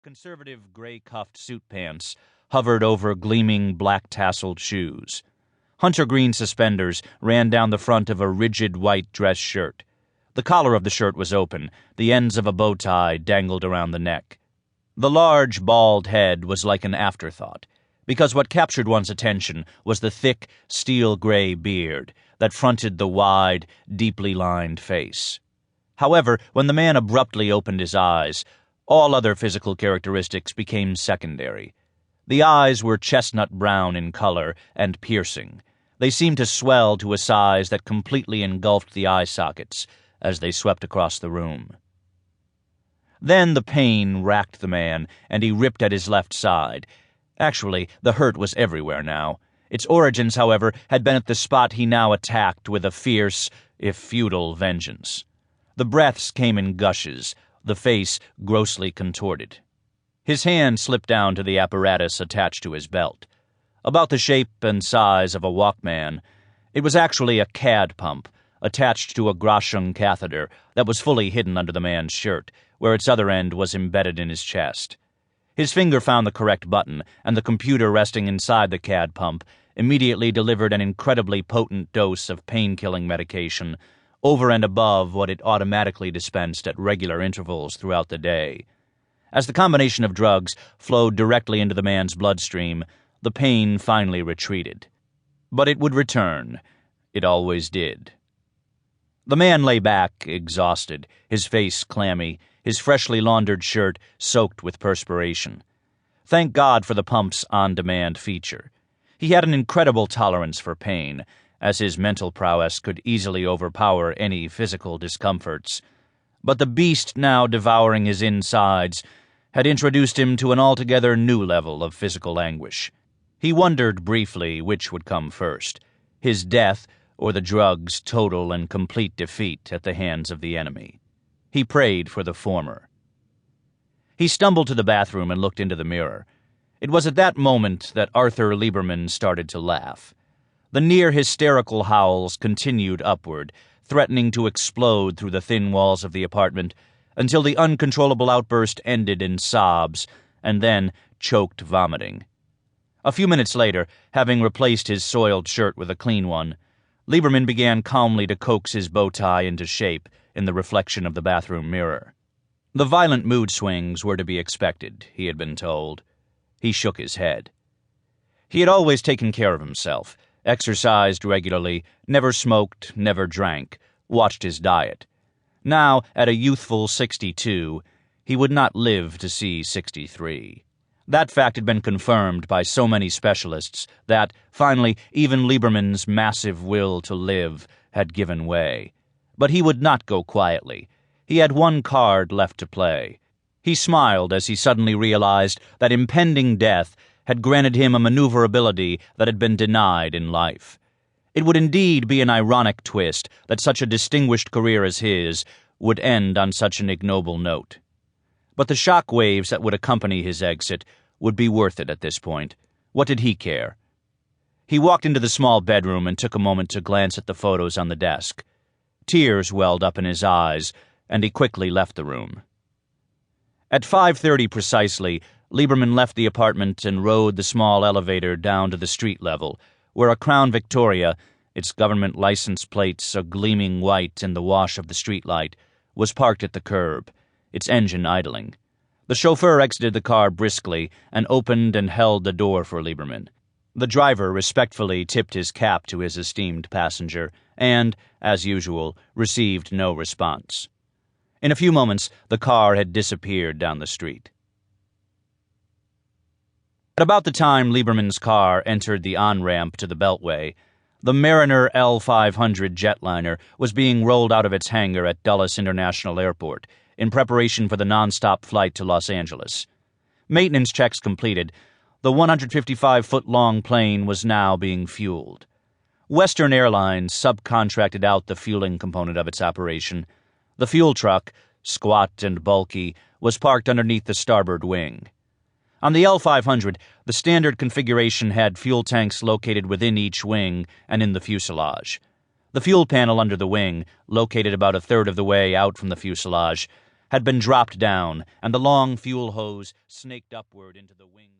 Conservative gray-cuffed suit pants hovered over gleaming black-tasseled shoes. Hunter green suspenders ran down the front of a rigid white dress shirt. The collar of the shirt was open, the ends of a bow tie dangled around the neck. The large, bald head was like an afterthought, because what captured one's attention was the thick, steel-gray beard that fronted the wide, deeply lined face. However, when the man abruptly opened his eyes, all other physical characteristics became secondary. The eyes were chestnut brown in color and piercing. They seemed to swell to a size that completely engulfed the eye sockets as they swept across the room. Then the pain racked the man, and he ripped at his left side. Actually, the hurt was everywhere now. Its origins, however, had been at the spot he now attacked with a fierce, if futile, vengeance. The breaths came in gushes, the face grossly contorted. His hand slipped down to the apparatus attached to his belt. About the shape and size of a Walkman, it was actually a CAD pump attached to a Grashung catheter that was fully hidden under the man's shirt, where its other end was embedded in his chest. His finger found the correct button, and the computer resting inside the CAD pump immediately delivered an incredibly potent dose of pain-killing medication over and above what it automatically dispensed at regular intervals throughout the day. As the combination of drugs flowed directly into the man's bloodstream, the pain finally retreated. But it would return. It always did. The man lay back, exhausted, his face clammy, his freshly laundered shirt soaked with perspiration. Thank God for the pump's on-demand feature. He had an incredible tolerance for pain, as his mental prowess could easily overpower any physical discomforts. But the beast now devouring his insides had introduced him to an altogether new level of physical anguish. He wondered briefly which would come first, his death or the drug's total and complete defeat at the hands of the enemy. He prayed for the former. He stumbled to the bathroom and looked into the mirror. It was at that moment that Arthur Lieberman started to laugh. The near-hysterical howls continued upward, threatening to explode through the thin walls of the apartment until the uncontrollable outburst ended in sobs and then choked vomiting. A few minutes later, having replaced his soiled shirt with a clean one, Lieberman began calmly to coax his bow tie into shape in the reflection of the bathroom mirror. The violent mood swings were to be expected, he had been told. He shook his head. He had always taken care of himself, exercised regularly, never smoked, never drank, watched his diet. Now, at a youthful 62, he would not live to see 63. That fact had been confirmed by so many specialists that, finally, even Lieberman's massive will to live had given way. But he would not go quietly. He had one card left to play. He smiled as he suddenly realized that impending death had granted him a maneuverability that had been denied in life. It would indeed be an ironic twist that such a distinguished career as his would end on such an ignoble note. But the shock waves that would accompany his exit would be worth it at this point. What did he care? He walked into the small bedroom and took a moment to glance at the photos on the desk. Tears welled up in his eyes, and he quickly left the room. At 5:30 precisely, Lieberman left the apartment and rode the small elevator down to the street level, where a Crown Victoria, its government license plates a gleaming white in the wash of the streetlight, was parked at the curb, its engine idling. The chauffeur exited the car briskly and opened and held the door for Lieberman. The driver respectfully tipped his cap to his esteemed passenger and, as usual, received no response. In a few moments, the car had disappeared down the street. At about the time Lieberman's car entered the on-ramp to the Beltway, the Mariner L-500 jetliner was being rolled out of its hangar at Dulles International Airport in preparation for the non-stop flight to Los Angeles. Maintenance checks completed, the 155-foot-long plane was now being fueled. Western Airlines subcontracted out the fueling component of its operation. The fuel truck, squat and bulky, was parked underneath the starboard wing. On the L-500, the standard configuration had fuel tanks located within each wing and in the fuselage. The fuel panel under the wing, located about a third of the way out from the fuselage, had been dropped down, and the long fuel hose snaked upward into the wings.